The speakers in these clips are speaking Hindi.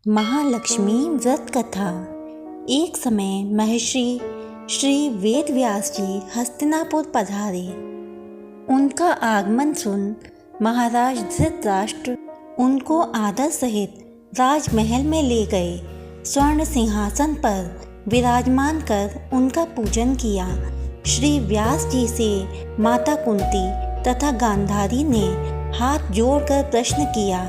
महालक्ष्मी व्रत कथा। एक समय महर्षि श्री वेद व्यास जी हस्तिनापुर पधारे। उनका आगमन सुन महाराज धृतराष्ट्र उनको आदर सहित राजमहल में ले गए। स्वर्ण सिंहासन पर विराजमान कर उनका पूजन किया। श्री व्यास जी से माता कुंती तथा गांधारी ने हाथ जोड़कर प्रश्न किया,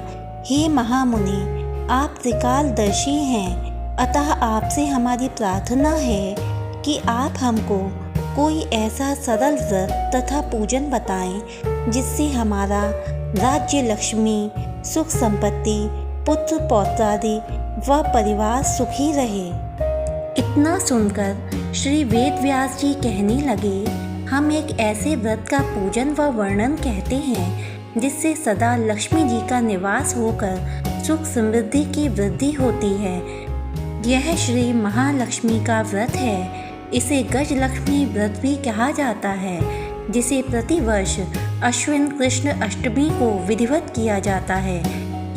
हे महामुनि, आप त्रिकालदर्शी हैं, अतः आपसे हमारी प्रार्थना है कि आप हमको कोई ऐसा सरल व्रत तथा पूजन बताएं जिससे हमारा राज्य, लक्ष्मी, सुख संपत्ति, पुत्र पौत्रादि व परिवार सुखी रहे। इतना सुनकर श्री वेद व्यास जी कहने लगे, हम एक ऐसे व्रत का पूजन व वर्णन कहते हैं जिससे सदा लक्ष्मी जी का निवास होकर सुख समृद्धि की वृद्धि होती है। यह श्री महालक्ष्मी का व्रत है। इसे गजलक्ष्मी व्रत भी कहा जाता है, जिसे प्रतिवर्ष अश्विन कृष्ण अष्टमी को विधिवत किया जाता है।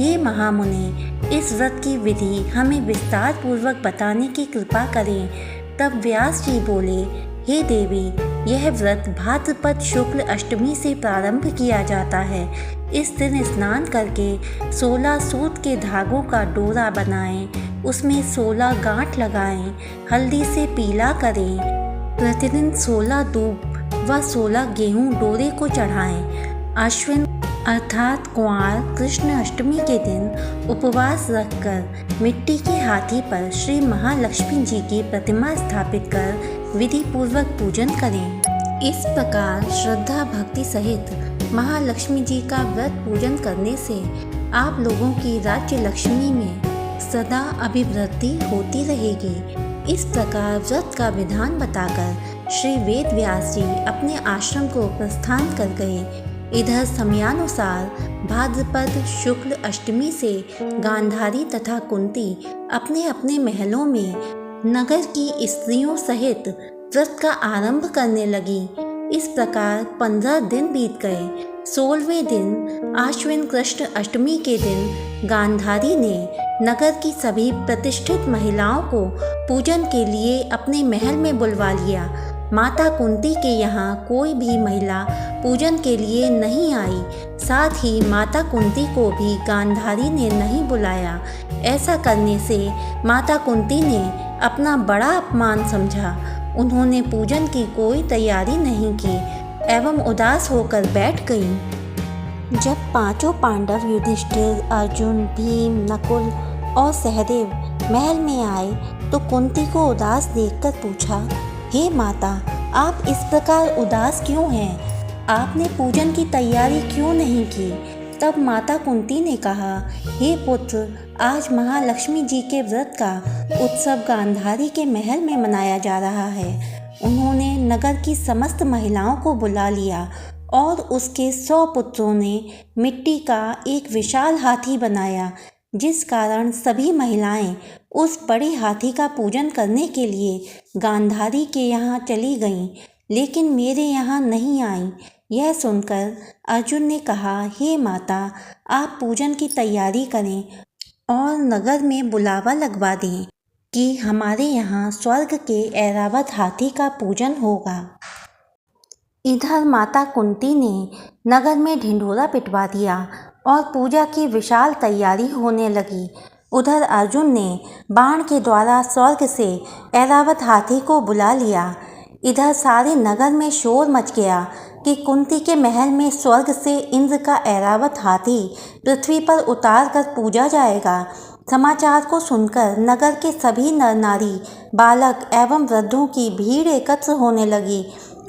ये महामुनि, इस व्रत की विधि हमें विस्तार पूर्वक बताने की कृपा करें। तब व्यास जी बोले, हे देवी, यह व्रत भाद्रपद शुक्ल अष्टमी से प्रारंभ किया जाता है। इस दिन स्नान करके 16 सूत के धागों का डोरा बनाएं, उसमें 16 गांठ लगाएं, हल्दी से पीला करें। प्रतिदिन 16 दूब व 16 गेहूं डोरे को चढ़ाएं। अश्विन अर्थात कुंवार कृष्ण अष्टमी के दिन उपवास रखकर मिट्टी के हाथी पर श्री महालक्ष्मी जी की प्रतिमा स्थापित कर विधि पूर्वक पूजन करें। इस प्रकार श्रद्धा भक्ति सहित महालक्ष्मी जी का व्रत पूजन करने से आप लोगों की राज्य लक्ष्मी में सदा अभिवृद्धि होती रहेगी। इस प्रकार व्रत का विधान बताकर श्री वेद व्यास जी अपने आश्रम को प्रस्थान कर गए। इधर समयानुसार भाद्रपद शुक्ल अष्टमी से गांधारी तथा कुंती अपने अपने महलों में नगर की स्त्रियों सहित व्रत का आरंभ करने लगी। इस प्रकार 15 दिन बीत गए। 16वें दिन आश्विन कृष्ण अष्टमी के दिन गांधारी ने नगर की सभी प्रतिष्ठित महिलाओं को पूजन के लिए अपने महल में बुलवा लिया। माता कुंती के यहाँ कोई भी महिला पूजन के लिए नहीं आई। साथ ही माता कुंती को भी गांधारी ने नहीं बुलाया। ऐसा करने से माता कुंती ने अपना बड़ा अपमान समझा। उन्होंने पूजन की कोई तैयारी नहीं की एवं उदास होकर बैठ गईं। जब पांचों पांडव युधिष्ठिर, अर्जुन, भीम, नकुल और सहदेव महल में आए तो कुंती को उदास देखकर पूछा, हे माता, आप इस प्रकार उदास क्यों हैं? आपने पूजन की तैयारी क्यों नहीं की? तब माता कुंती ने कहा, हे पुत्र, आज महालक्ष्मी जी के व्रत का उत्सव गांधारी के महल में मनाया जा रहा है। उन्होंने नगर की समस्त महिलाओं को बुला लिया और उसके 100 पुत्रों ने मिट्टी का एक विशाल हाथी बनाया, जिस कारण सभी महिलाएं उस बड़े हाथी का पूजन करने के लिए गांधारी के यहाँ चली गईं, लेकिन मेरे यहाँ नहीं आईं। यह सुनकर अर्जुन ने कहा, हे माता, आप पूजन की तैयारी करें और नगर में बुलावा लगवा दें कि हमारे यहाँ स्वर्ग के ऐरावत हाथी का पूजन होगा। इधर माता कुंती ने नगर में ढिंढोरा पिटवा दिया और पूजा की विशाल तैयारी होने लगी। उधर अर्जुन ने बाण के द्वारा स्वर्ग से ऐरावत हाथी को बुला लिया। इधर सारे नगर में शोर मच गया कि कुंती के महल में स्वर्ग से इंद्र का ऐरावत हाथी पृथ्वी पर उतार कर पूजा जाएगा। समाचार को सुनकर नगर के सभी नर नारी, बालक एवं वृद्धों की भीड़ एकत्र होने लगी।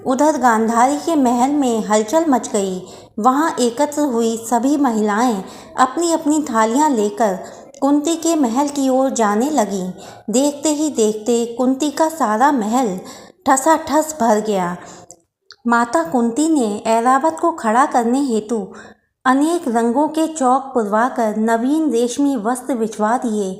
उधर गांधारी के महल में हलचल मच गई। वहां एकत्र हुई सभी महिलाएं अपनी अपनी थालियां लेकर कुंती के महल की ओर जाने लगीं। देखते ही देखते कुंती का सारा महल ठसाठस भर गया। माता कुंती ने ऐरावत को खड़ा करने हेतु अनेक रंगों के चौक पुरवाकर नवीन रेशमी वस्त्र बिछवा दिए।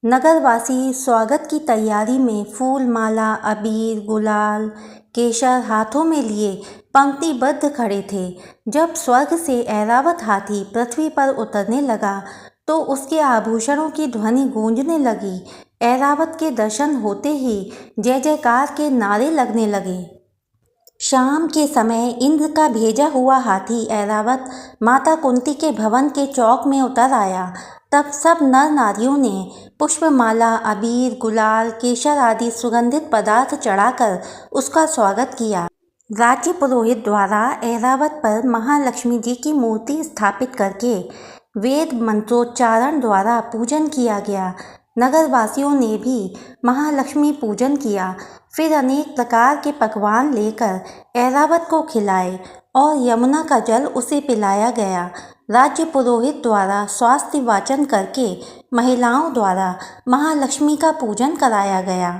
नगरवासी स्वागत की तैयारी में फूल माला, अबीर, गुलाल, केशर हाथों में लिए पंक्तिबद्ध खड़े थे। जब स्वर्ग से ऐरावत हाथी पृथ्वी पर उतरने लगा तो उसके आभूषणों की ध्वनि गूंजने लगी। ऐरावत के दर्शन होते ही जय जयकार के नारे लगने लगे। शाम के समय इंद्र का भेजा हुआ हाथी ऐरावत माता कुंती के भवन के चौक में उतर आया। तब सब नर नारियों ने पुष्पमाला, अबीर, गुलाल, केसर आदि सुगंधित पदार्थ चढ़ाकर उसका स्वागत किया। राज्य पुरोहित द्वारा ऐरावत पर महालक्ष्मी जी की मूर्ति स्थापित करके वेद मंत्रोच्चारण द्वारा पूजन किया गया। नगरवासियों ने भी महालक्ष्मी पूजन किया। फिर अनेक प्रकार के पकवान लेकर ऐरावत को खिलाए और यमुना का जल उसे पिलाया गया। राज्य पुरोहित द्वारा स्वास्थ्य वाचन करके महिलाओं द्वारा महालक्ष्मी का पूजन कराया गया।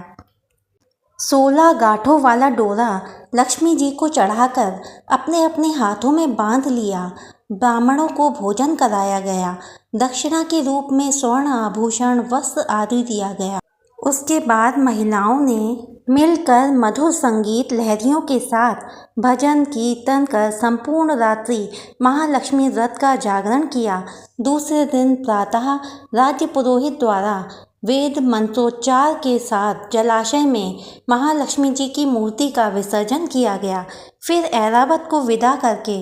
16 गांठों वाला डोरा लक्ष्मी जी को चढ़ाकर अपने अपने हाथों में बांध लिया। ब्राह्मणों को भोजन कराया गया। दक्षिणा के रूप में स्वर्ण आभूषण, वस्त्र आदि दिया गया। उसके बाद महिलाओं ने मिलकर मधुर संगीत लहरियों के साथ भजन कीर्तन कर संपूर्ण रात्रि महालक्ष्मी व्रत का जागरण किया। दूसरे दिन प्रातः राज्य पुरोहित द्वारा वेद मंत्रोच्चार के साथ जलाशय में महालक्ष्मी जी की मूर्ति का विसर्जन किया गया। फिर ऐरावत को विदा करके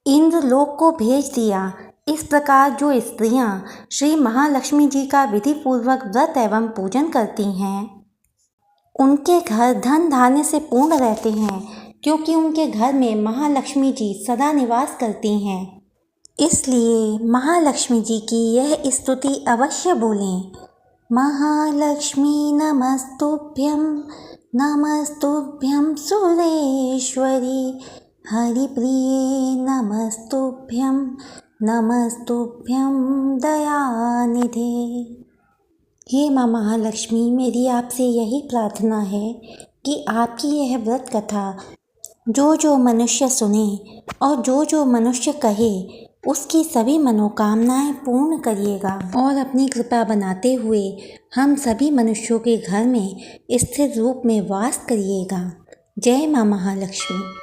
इंद्रलोक को भेज दिया। इस प्रकार जो स्त्रियां श्री महालक्ष्मी जी का विधि पूर्वक व्रत एवं पूजन करती हैं, उनके घर धन धान्य से पूर्ण रहते हैं, क्योंकि उनके घर में महालक्ष्मी जी सदा निवास करती हैं। इसलिए महालक्ष्मी जी की यह स्तुति अवश्य बोलें। महालक्ष्मी नमस्तुभ्यं, नमस्तुभ्यं सुरेश्वरी, हरिप्रिये नमस्तुभ्यं, नमस्तुभ्यं दयानिधे। हे माँ महालक्ष्मी, मेरी आपसे यही प्रार्थना है कि आपकी यह व्रत कथा जो जो मनुष्य सुने और जो जो मनुष्य कहे उसकी सभी मनोकामनाएं पूर्ण करिएगा और अपनी कृपा बनाते हुए हम सभी मनुष्यों के घर में स्थिर रूप में वास करिएगा। जय माँ महालक्ष्मी।